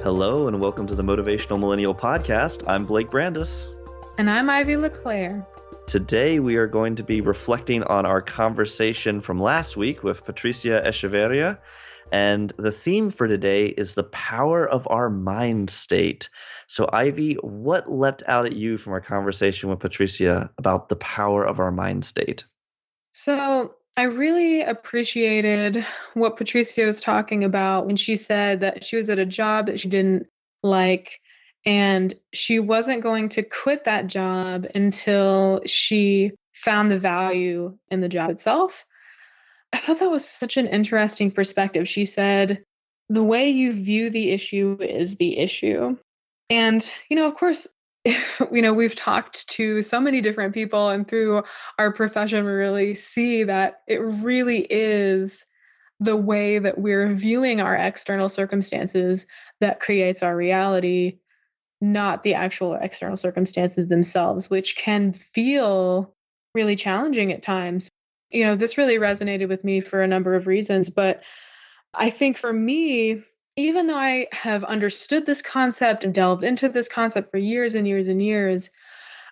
Hello and welcome to the Motivational Millennial Podcast. I'm Blake Brandis. And I'm Ivy LeClaire. Today we are going to be reflecting on our conversation from last week with Patricia Echeverria. And the theme for today is the power of our mind state. So Ivy, what leapt out at you from our conversation with Patricia about the power of our mind state? So I really appreciated what Patricia was talking about when she said that she was at a job that she didn't like, and she wasn't going to quit that job until she found the value in the job itself. I thought that was such an interesting perspective. She said, the way you view the issue is the issue. And, of course, we've talked to so many different people, and through our profession, we really see that it really is the way that we're viewing our external circumstances that creates our reality, not the actual external circumstances themselves, which can feel really challenging at times. This really resonated with me for a number of reasons, but I think for me, even though I have understood this concept and delved into this concept for years and years and years,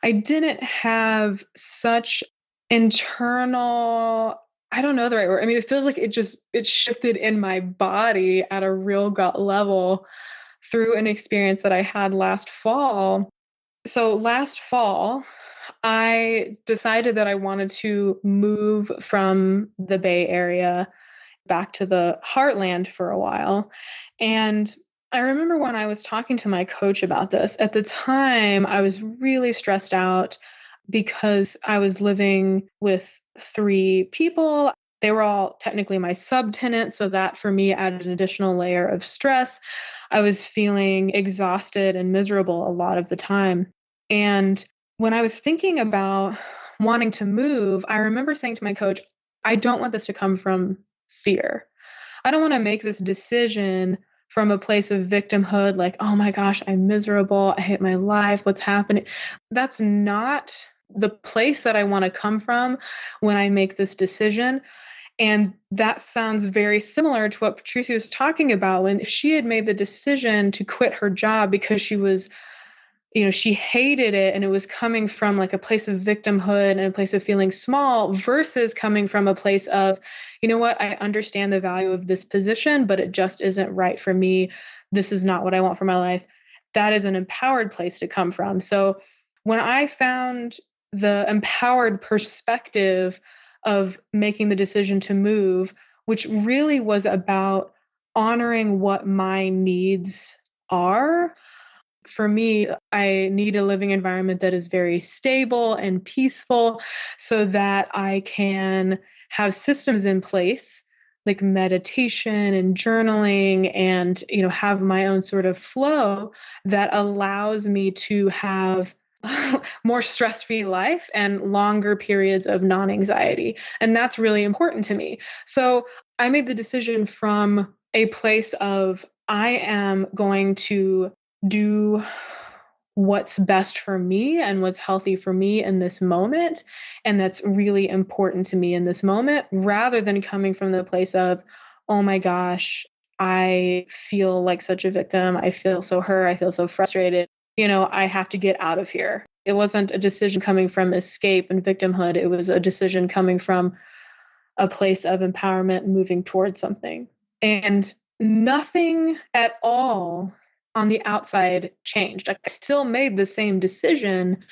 I didn't have such internal, I don't know the right word. I mean, it feels like it shifted in my body at a real gut level through an experience that I had last fall. So last fall, I decided that I wanted to move from the Bay Area back to the heartland for a while. And I remember when I was talking to my coach about this, at the time, I was really stressed out because I was living with 3 people. They were all technically my subtenants, so that for me added an additional layer of stress. I was feeling exhausted and miserable a lot of the time. And when I was thinking about wanting to move, I remember saying to my coach, I don't want this to come from fear. I don't want to make this decision from a place of victimhood, like, oh my gosh, I'm miserable. I hate my life. What's happening? That's not the place that I want to come from when I make this decision. And that sounds very similar to what Patricia was talking about when she had made the decision to quit her job because she was, she hated it, and it was coming from like a place of victimhood and a place of feeling small versus coming from a place of, you know what, I understand the value of this position, but it just isn't right for me. This is not what I want for my life. That is an empowered place to come from. So when I found the empowered perspective of making the decision to move, which really was about honoring what my needs are. For me, I need a living environment that is very stable and peaceful so that I can have systems in place like meditation and journaling and, have my own sort of flow that allows me to have more stress-free life and longer periods of non-anxiety. And that's really important to me. So I made the decision from a place of I am going to do what's best for me and what's healthy for me in this moment. And that's really important to me in this moment, rather than coming from the place of, oh my gosh, I feel like such a victim. I feel so hurt. I feel so frustrated. I have to get out of here. It wasn't a decision coming from escape and victimhood. It was a decision coming from a place of empowerment, moving towards something. And nothing at all on the outside changed. I still made the same decision,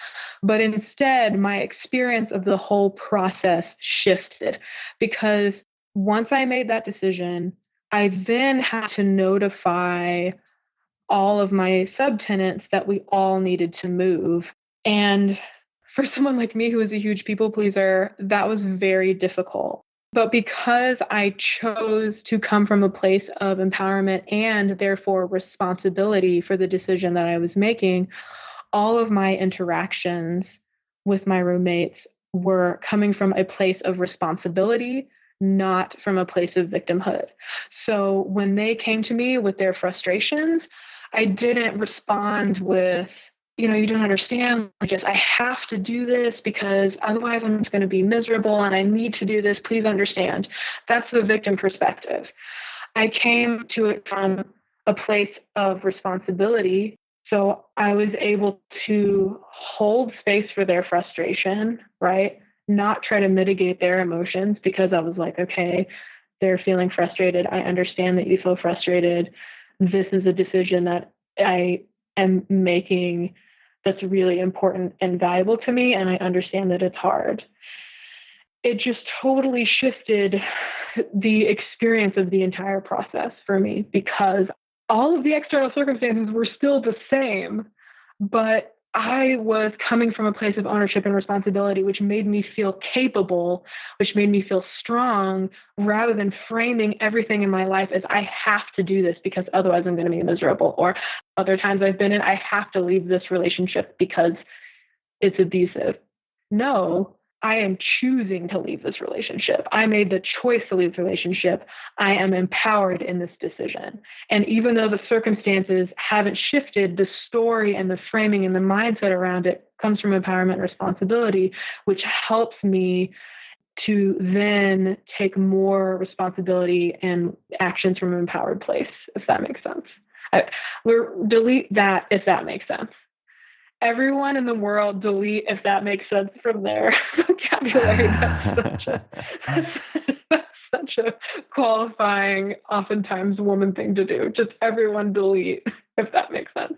but instead my experience of the whole process shifted, because once I made that decision, I then had to notify all of my subtenants that we all needed to move. And for someone like me who is a huge people pleaser, that was very difficult. But because I chose to come from a place of empowerment and therefore responsibility for the decision that I was making, all of my interactions with my roommates were coming from a place of responsibility, not from a place of victimhood. So when they came to me with their frustrations, I didn't respond with, you don't understand. I have to do this because otherwise I'm just going to be miserable and I need to do this. Please understand. That's the victim perspective. I came to it from, a place of responsibility. So I was able to hold space for their frustration, right? Not try to mitigate their emotions, because I was like, okay, they're feeling frustrated. I understand that you feel frustrated. This is a decision that I am making that's really important and valuable to me, and I understand that it's hard. It just totally shifted the experience of the entire process for me, because all of the external circumstances were still the same, but I was coming from a place of ownership and responsibility, which made me feel capable, which made me feel strong, rather than framing everything in my life as I have to do this because otherwise I'm going to be miserable. Or other times I've been in, I have to leave this relationship because it's abusive. No, I am choosing to leave this relationship. I made the choice to leave the relationship. I am empowered in this decision. And even though the circumstances haven't shifted, the story and the framing and the mindset around it comes from empowerment and responsibility, which helps me to then take more responsibility and actions from an empowered place, if that makes sense. Delete that if that makes sense. Everyone in the world delete if that makes sense from their vocabulary. That's such a qualifying, oftentimes woman thing to do. Just everyone delete if that makes sense.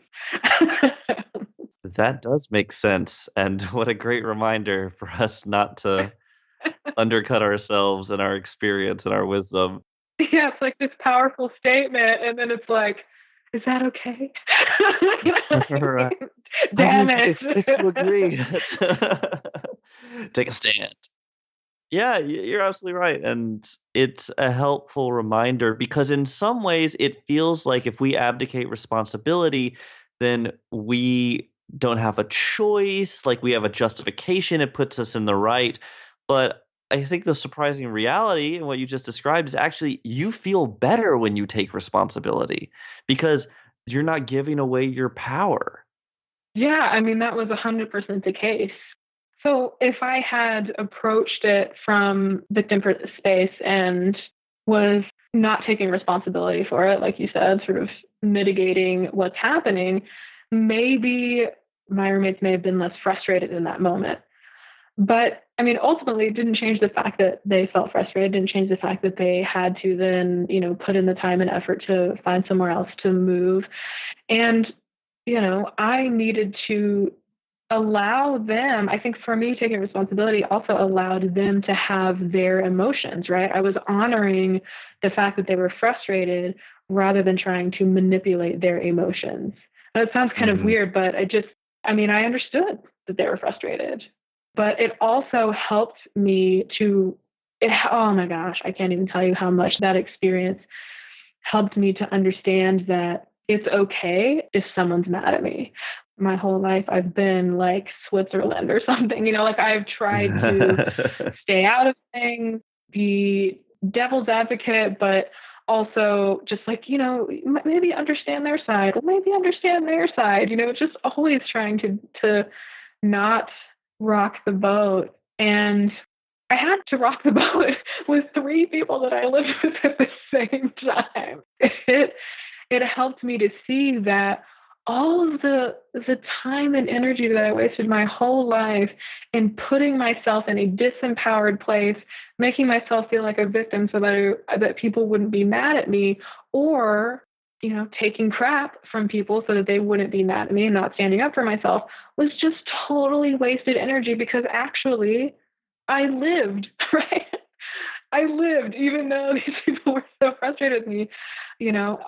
That does make sense. And what a great reminder for us not to undercut ourselves and our experience and our wisdom. Yeah, it's like this powerful statement, and then it's like, is that okay? Right. Damn it. If you agree, take a stand. Yeah, you're absolutely right. And it's a helpful reminder because in some ways it feels like if we abdicate responsibility, then we don't have a choice, like we have a justification, it puts us in the right. But I think the surprising reality and what you just described is actually you feel better when you take responsibility because you're not giving away your power. Yeah, I mean, that was 100% the case. So if I had approached it from victim space and was not taking responsibility for it, like you said, sort of mitigating what's happening, maybe my roommates may have been less frustrated in that moment. But I mean, ultimately, it didn't change the fact that they felt frustrated, didn't change the fact that they had to then, put in the time and effort to find somewhere else to move. And, I needed to allow them. I think for me, taking responsibility also allowed them to have their emotions, right? I was honoring the fact that they were frustrated rather than trying to manipulate their emotions. That sounds kind of weird, but I understood that they were frustrated. But it also helped me oh my gosh, I can't even tell you how much that experience helped me to understand that it's okay if someone's mad at me. My whole life, I've been like Switzerland or something, like I've tried to stay out of things, be devil's advocate, but also just like, maybe understand their side, just always trying to not rock the boat. And I had to rock the boat with 3 people that I lived with at the same time. It helped me to see that all of the time and energy that I wasted my whole life in putting myself in a disempowered place, making myself feel like a victim so that people wouldn't be mad at me, or taking crap from people so that they wouldn't be mad at me and not standing up for myself, was just totally wasted energy, because actually I lived, right? I lived, even though these people were so frustrated with me,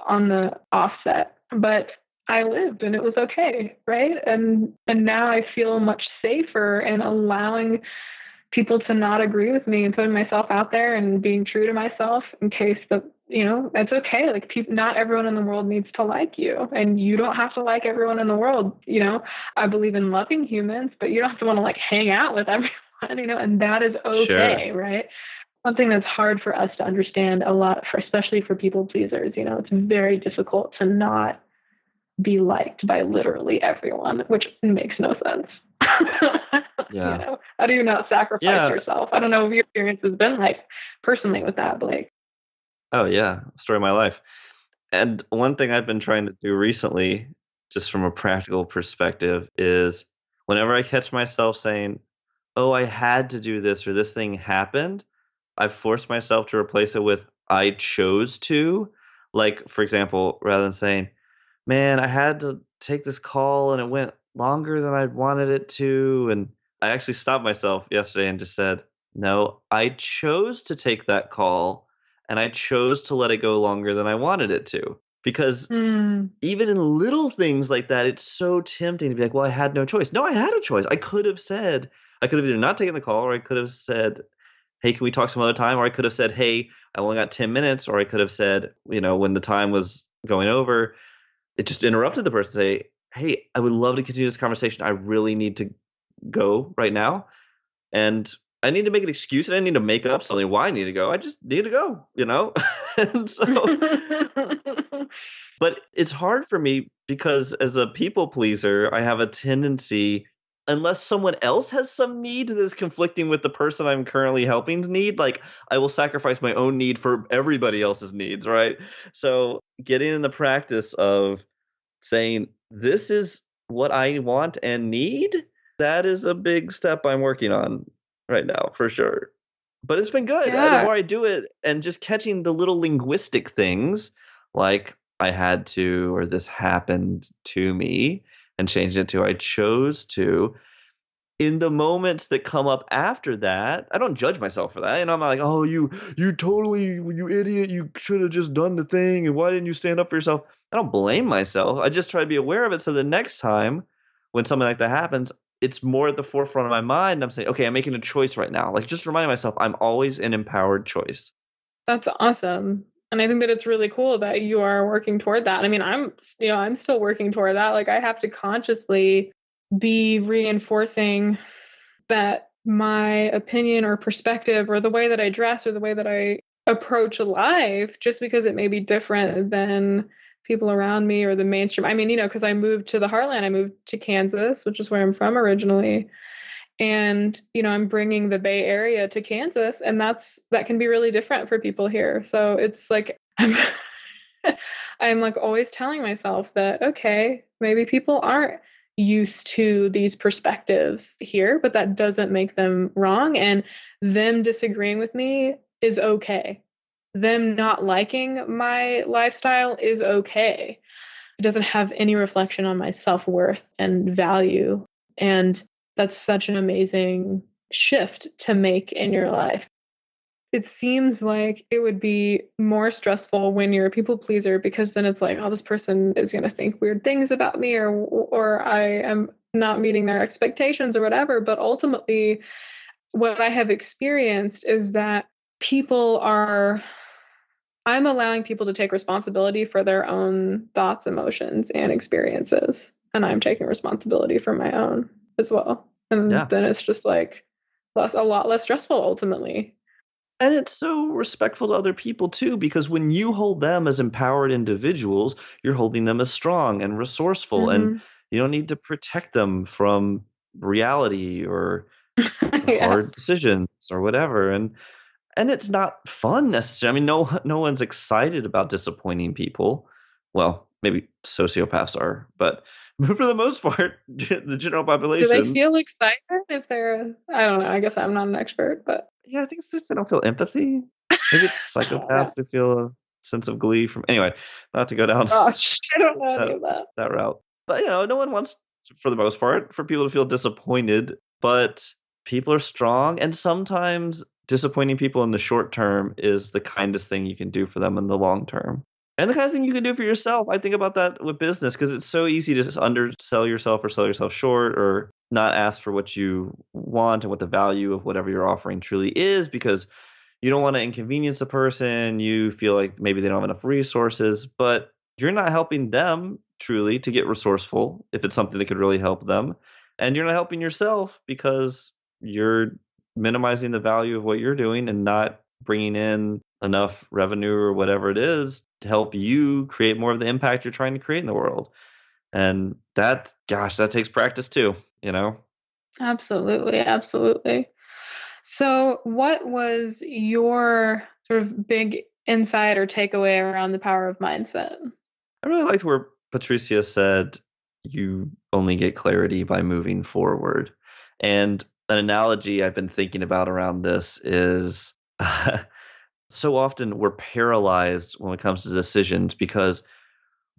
on the offset. But I lived and it was okay, right? And now I feel much safer in allowing people to not agree with me and putting myself out there and being true to myself in case that, that's okay. Like, not everyone in the world needs to like you, and you don't have to like everyone in the world. I believe in loving humans, but you don't have to want to like hang out with everyone, and that is okay, sure. Right? Something that's hard for us to understand a lot, especially for people pleasers. It's very difficult to not be liked by literally everyone, which makes no sense. Yeah. How do you not sacrifice yourself? I don't know what your experience has been like personally with that, Blake. Oh yeah, story of my life. And one thing I've been trying to do recently, just from a practical perspective, is whenever I catch myself saying, "Oh, I had to do this," or "this thing happened," I've forced myself to replace it with "I chose to." Like, for example, rather than saying, "Man, I had to take this call and it went longer than I wanted it to," and I actually stopped myself yesterday and just said, "No, I chose to take that call and I chose to let it go longer than I wanted it to." Because Mm. even in little things like that, it's so tempting to be like, "Well, I had no choice." No, I had a choice. I could have either not taken the call, or I could have said, "Hey, can we talk some other time?" Or I could have said, "Hey, I only got 10 minutes." Or I could have said, when the time was going over, it just interrupted the person, say, "Hey, I would love to continue this conversation. I really need to go right now. And I need to make an excuse. I didn't need to make up something why I need to go. I just need to go." And so, but it's hard for me because as a people pleaser, I have a tendency, unless someone else has some need that's conflicting with the person I'm currently helping's need, like I will sacrifice my own need for everybody else's needs, right? So getting in the practice of saying, "This is what I want and need," that is a big step I'm working on right now for sure. But it's been good. The Yeah. more I do it and just catching the little linguistic things like "I had to," or "this happened to me," and changing it to "I chose to." In the moments that come up after that, I don't judge myself for that. And I'm not like, "Oh, you idiot, you should have just done the thing. And why didn't you stand up for yourself?" I don't blame myself. I just try to be aware of it. So the next time when something like that happens, it's more at the forefront of my mind. I'm saying, "Okay, I'm making a choice right now." Like just reminding myself I'm always an empowered choice. That's awesome. And I think that it's really cool that you are working toward that. I mean, I'm still working toward that. Like I have to consciously be reinforcing that my opinion or perspective or the way that I dress or the way that I approach life, just because it may be different than people around me or the mainstream. I mean, because I moved to the heartland, I moved to Kansas, which is where I'm from originally. And I'm bringing the Bay Area to Kansas, and that can be really different for people here. So it's like I'm like always telling myself that, okay, maybe people aren't used to these perspectives here, but that doesn't make them wrong, and them disagreeing with me is okay. Them not liking my lifestyle is okay. It doesn't have any reflection on my self-worth and value. And that's such an amazing shift to make in your life. It seems like it would be more stressful when you're a people pleaser, because then it's like, oh, this person is going to think weird things about me, or I am not meeting their expectations or whatever. But ultimately, what I have experienced is that people are I'm allowing people to take responsibility for their own thoughts, emotions, and experiences. And I'm taking responsibility for my own as well. And Yeah. then it's just like a lot less stressful ultimately. And it's so respectful to other people too, because when you hold them as empowered individuals, you're holding them as strong and resourceful, and Hmm. you don't need to protect them from reality or the Yeah. hard decisions or whatever. And it's not fun necessarily. I mean, no one's excited about disappointing people. Well, maybe sociopaths are, but for the most part, the general Do they population, feel excited if they're, I don't know, I guess I'm not an expert, but yeah, I think it's just they don't feel empathy. Maybe it's I don't know. psychopaths who feel a sense of glee from. Anyway, not to go down Gosh, I don't know any that of that. that route. But no one wants, for the most part, for people to feel disappointed. But people are strong, and sometimes disappointing people in the short term is the kindest thing you can do for them in the long term. And the kind of thing you can do for yourself. I think about that with business because it's so easy to just undersell yourself or sell yourself short or not ask for what you want and what the value of whatever you're offering truly is because you don't want to inconvenience a person. You feel like maybe they don't have enough resources, but you're not helping them truly to get resourceful if it's something that could really help them. And you're not helping yourself because you're minimizing the value of what you're doing and not bringing in enough revenue or whatever it is to help you create more of the impact you're trying to create in the world. And that, gosh, that takes practice too. Absolutely, absolutely. So, what was your sort of big insight or takeaway around the power of mindset? I really liked where Patricia said you only get clarity by moving forward. And an analogy I've been thinking about around this is so often we're paralyzed when it comes to decisions because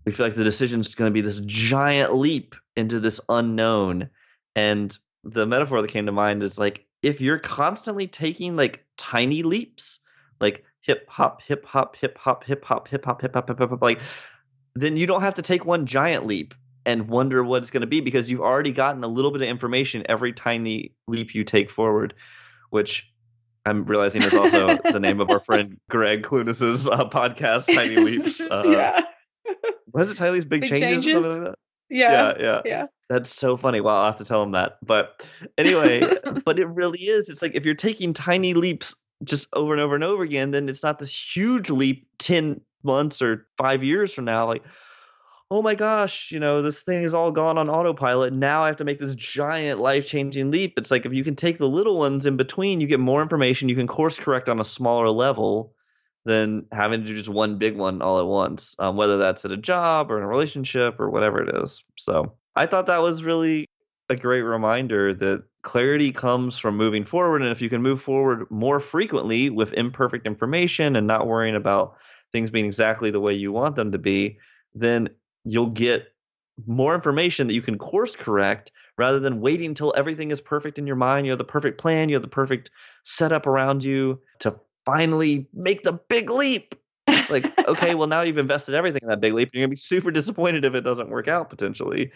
we feel like the decision is going to be this giant leap into this unknown. And the metaphor that came to mind is like if you're constantly taking like tiny leaps, like hip hop, hip hop, hip hop, hip hop, hip hop, hip hop, hip hop, like then you don't have to take one giant leap and wonder what it's going to be because you've already gotten a little bit of information every tiny leap you take forward, which I'm realizing is also the name of our friend Greg Clunis's podcast, Tiny Leaps. Yeah. What is it? Tiny Leaps, Big Changes or something like that? Yeah. Yeah, yeah. Yeah. That's so funny. Wow, I'll have to tell him that. But anyway, but it really is. It's like if you're taking tiny leaps just over and over and over again, then it's not this huge leap 10 months or 5 years from now. Like, oh my gosh, this thing is all gone on autopilot. Now I have to make this giant life-changing leap. It's like if you can take the little ones in between, you get more information. You can course correct on a smaller level than having to do just one big one all at once, whether that's at a job or in a relationship or whatever it is. So I thought that was really a great reminder that clarity comes from moving forward. And if you can move forward more frequently with imperfect information and not worrying about things being exactly the way you want them to be, then you'll get more information that you can course correct rather than waiting until everything is perfect in your mind. You have the perfect plan, you have the perfect setup around you to finally make the big leap. It's like, okay, well, now you've invested everything in that big leap. You're going to be super disappointed if it doesn't work out potentially.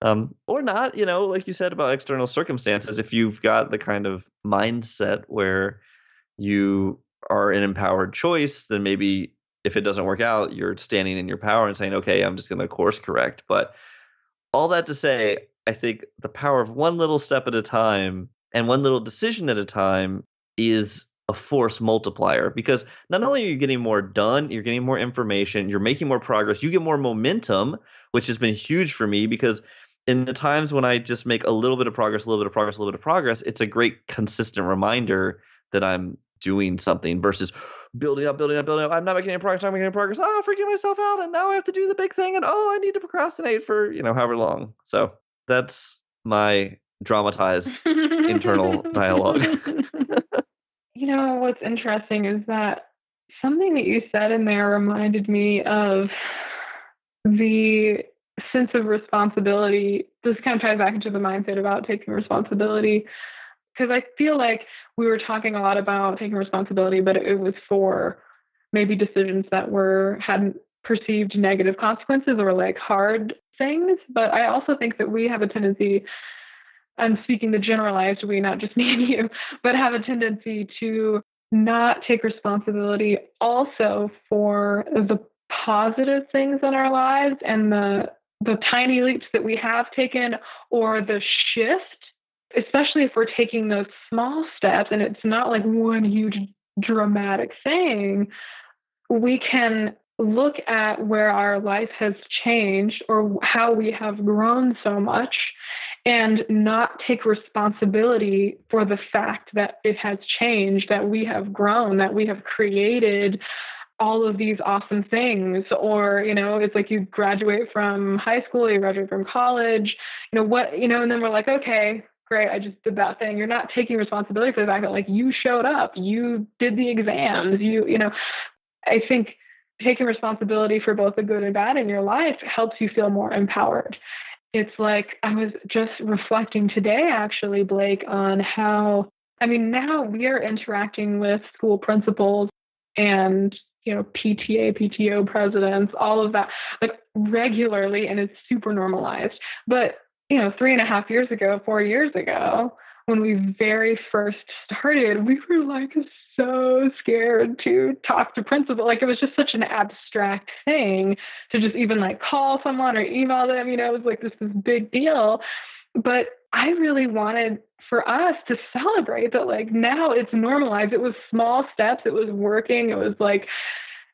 Or not, like you said about external circumstances. If you've got the kind of mindset where you are an empowered choice, then maybe if it doesn't work out, you're standing in your power and saying, okay, I'm just going to course correct. But all that to say, I think the power of one little step at a time and one little decision at a time is a force multiplier because not only are you getting more done, you're getting more information, you're making more progress, you get more momentum, which has been huge for me because in the times when I just make a little bit of progress, a little bit of progress, a little bit of progress, it's a great consistent reminder that I'm doing something versus building up, building up, building up. I'm not making any progress. I'm making any progress. Oh, freaking myself out. And now I have to do the big thing. And I need to procrastinate for, however long. So that's my dramatized internal dialogue. What's interesting is that something that you said in there reminded me of the sense of responsibility. This kind of ties back into the mindset about taking responsibility. Because I feel like we were talking a lot about taking responsibility, but it was for maybe decisions that hadn't perceived negative consequences or like hard things. But I also think that we have a tendency, I'm speaking the generalized we, not just me and you, but have a tendency to not take responsibility also for the positive things in our lives and the tiny leaps that we have taken or the shift, especially if we're taking those small steps and it's not like one huge dramatic thing. We can look at where our life has changed or how we have grown so much and not take responsibility for the fact that it has changed, that we have grown, that we have created all of these awesome things. Or, it's like you graduate from high school, you graduate from college, and then we're like, okay, great, I just did that thing. You're not taking responsibility for the fact that like you showed up, you did the exams, I think taking responsibility for both the good and bad in your life helps you feel more empowered. It's like I was just reflecting today, actually, Blake, on how, now we are interacting with school principals and, PTA, PTO presidents, all of that, like regularly, and it's super normalized. But, 3.5 years ago, 4 years ago, when we very first started, we were like so scared to talk to principal. Like it was just such an abstract thing to just even like call someone or email them, it was like this big deal. But I really wanted for us to celebrate that like now it's normalized. It was small steps. It was working. It was like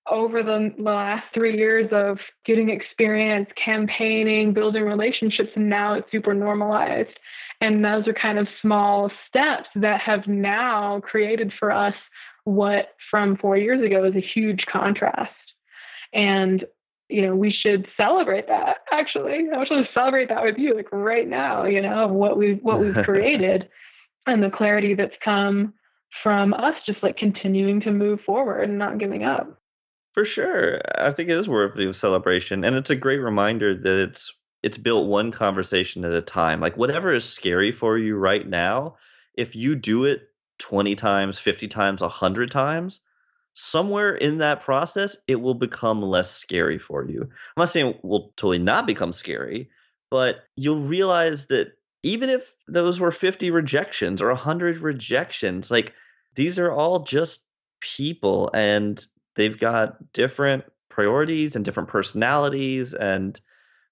over the last 3 years of getting experience, campaigning, building relationships, and now it's super normalized. And those are kind of small steps that have now created for us what from 4 years ago is a huge contrast. And, we should celebrate that, actually. I should celebrate that with you, like right now, of what we've created and the clarity that's come from us just like continuing to move forward and not giving up. For sure. I think it is worthy of celebration. And it's a great reminder that it's built one conversation at a time. Like whatever is scary for you right now, if you do it 20 times, 50 times, 100 times, somewhere in that process, it will become less scary for you. I'm not saying it will totally not become scary, but you'll realize that even if those were 50 rejections or 100 rejections, like these are all just people and they've got different priorities and different personalities, and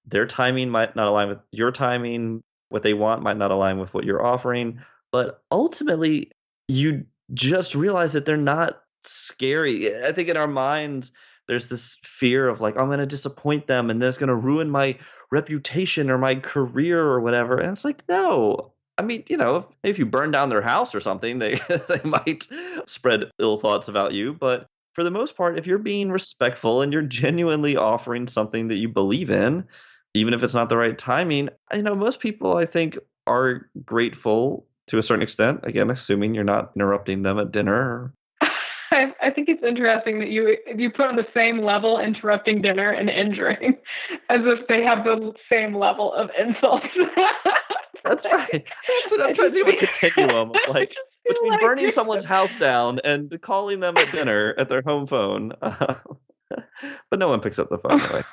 their timing might not align with your timing. What they want might not align with what you're offering. But ultimately, you just realize that they're not scary. I think in our minds, there's this fear of like, I'm going to disappoint them and that's going to ruin my reputation or my career or whatever. And it's like, no. I mean, if you burn down their house or something, they they might spread ill thoughts about you. But for the most part, if you're being respectful and you're genuinely offering something that you believe in, even if it's not the right timing, most people I think are grateful to a certain extent. Again, assuming you're not interrupting them at dinner. I think it's interesting that you put on the same level interrupting dinner and injuring, as if they have the same level of insults. That's right. I'm trying to think of a continuum of like between burning someone's house down and calling them at dinner at their home phone. But no one picks up the phone anyway.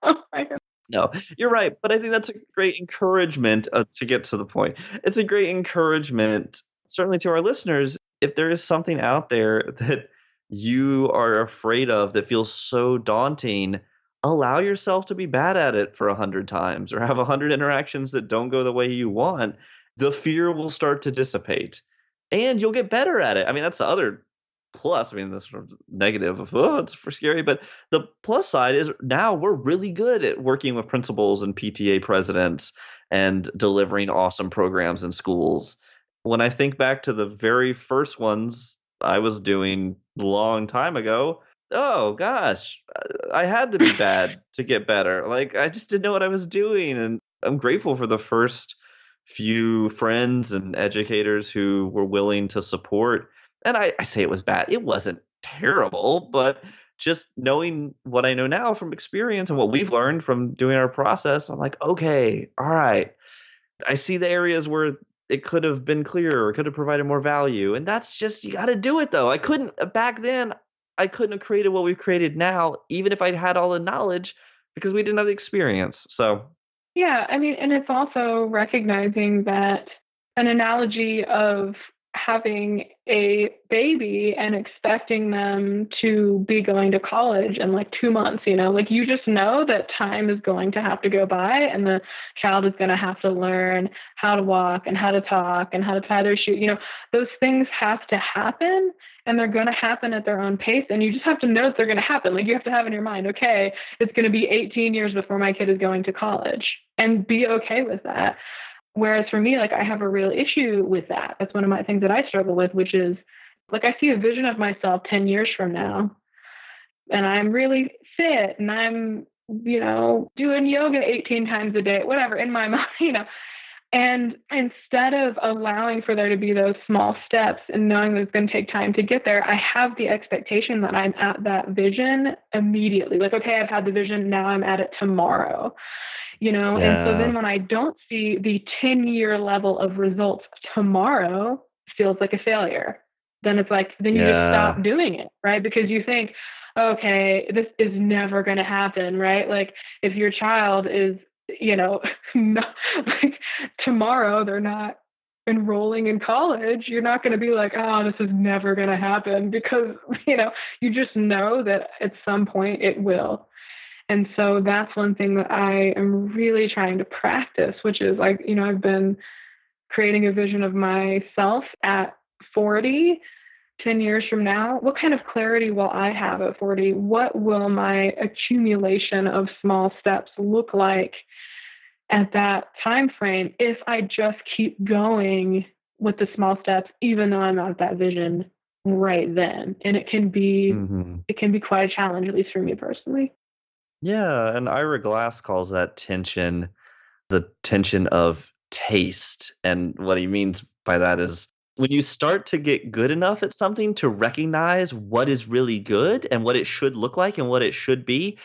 Oh my God. No, you're right. But I think that's a great encouragement to get to the point. It's a great encouragement, certainly to our listeners. If there is something out there that you are afraid of that feels so daunting, allow yourself to be bad at it for 100 times or have 100 interactions that don't go the way you want. The fear will start to dissipate and you'll get better at it. I mean, that's the other plus. I mean, this sort of negative of, oh, it's for scary. But the plus side is now we're really good at working with principals and PTA presidents and delivering awesome programs in schools. When I think back to the very first ones I was doing a long time ago, oh gosh, I had to be bad to get better. Like I just didn't know what I was doing. And I'm grateful for the first few friends and educators who were willing to support. And I say it was bad. It wasn't terrible, but just knowing what I know now from experience and what we've learned from doing our process, I'm like, okay, all right. I see the areas where it could have been clearer, could have provided more value. And that's just, you got to do it though. Back then, I couldn't have created what we've created now, even if I'd had all the knowledge because we didn't have the experience. So, yeah, I mean, and it's also recognizing that an analogy of having a baby and expecting them to be going to college in like 2 months, like you just know that time is going to have to go by and the child is going to have to learn how to walk and how to talk and how to tie their shoe. Those things have to happen and they're going to happen at their own pace. And you just have to know that they're going to happen. Like you have to have in your mind, okay, it's going to be 18 years before my kid is going to college, and be okay with that. Whereas for me, like I have a real issue with that. That's one of my things that I struggle with, which is like I see a vision of myself 10 years from now and I'm really fit and I'm, doing yoga 18 times a day, whatever in my mind, And instead of allowing for there to be those small steps and knowing that it's going to take time to get there, I have the expectation that I'm at that vision immediately. Like, okay, I've had the vision, now I'm at it tomorrow. yeah. And so then when I don't see the 10-year level of results tomorrow, it feels like a failure. Then it's like, then you just stop doing it, right? Because you think, okay, this is never going to happen, right? Like if your child is, not, like tomorrow they're not enrolling in college, you're not going to be like, oh, this is never going to happen, because, you just know that at some point it will. And so that's one thing that I am really trying to practice, which is like, I've been creating a vision of myself at 40, 10 years from now. What kind of clarity will I have at 40? What will my accumulation of small steps look like at that time frame if I just keep going with the small steps, even though I'm not at that vision right then. And it can be Hmm. quite a challenge, at least for me personally. Yeah, and Ira Glass calls that tension the tension of taste. And what he means by that is when you start to get good enough at something to recognize what is really good and what it should look like and what it should be.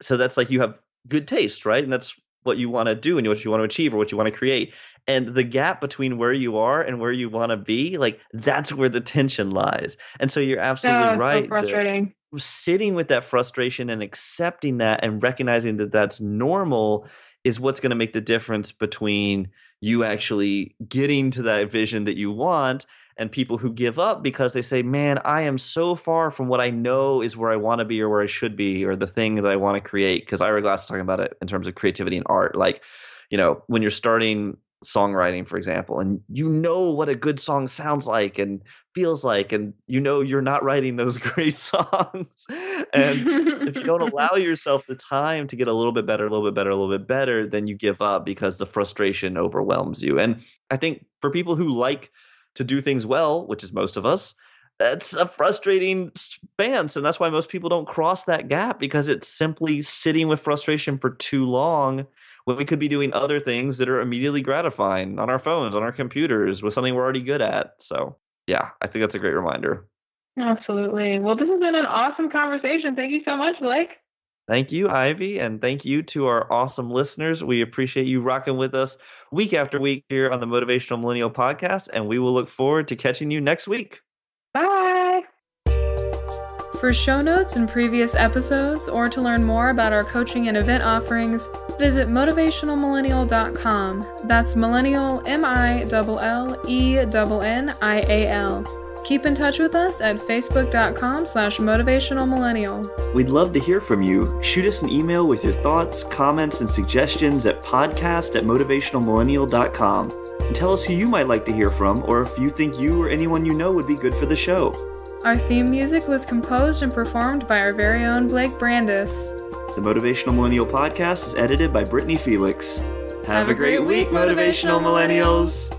So that's like you have good taste, right? And that's what you want to do and what you want to achieve or what you want to create. And the gap between where you are and where you want to be, like that's where the tension lies. And so you're absolutely Oh, it's so right that frustrating. sitting with that frustration and accepting that and recognizing that that's normal is what's going to make the difference between you actually getting to that vision that you want and people who give up because they say, man, I am so far from what I know is where I want to be or where I should be or the thing that I want to create. Because Ira Glass is talking about it in terms of creativity and art. Like, when you're starting songwriting, for example, and you know what a good song sounds like and feels like, and you're not writing those great songs. And if you don't allow yourself the time to get a little bit better, a little bit better, a little bit better, then you give up because the frustration overwhelms you. And I think for people who like to do things well, which is most of us, that's a frustrating stance. And that's why most people don't cross that gap because it's simply sitting with frustration for too long when we could be doing other things that are immediately gratifying on our phones, on our computers, with something we're already good at. So, yeah, I think that's a great reminder. Absolutely. Well, this has been an awesome conversation. Thank you so much, Blake. Thank you, Ivy, and thank you to our awesome listeners. We appreciate you rocking with us week after week here on the Motivational Millennial Podcast, and we will look forward to catching you next week. Bye. For show notes and previous episodes, or to learn more about our coaching and event offerings, visit motivationalmillennial.com. That's millennial, MILLENNIAL. Keep in touch with us at facebook.com/motivationalmillennial. We'd love to hear from you. Shoot us an email with your thoughts, comments, and suggestions at podcast@motivationalmillennial.com. And tell us who you might like to hear from, or if you think you or anyone you know would be good for the show. Our theme music was composed and performed by our very own Blake Brandis. The Motivational Millennial Podcast is edited by Brittany Felix. Have a great week, Motivational Millennials!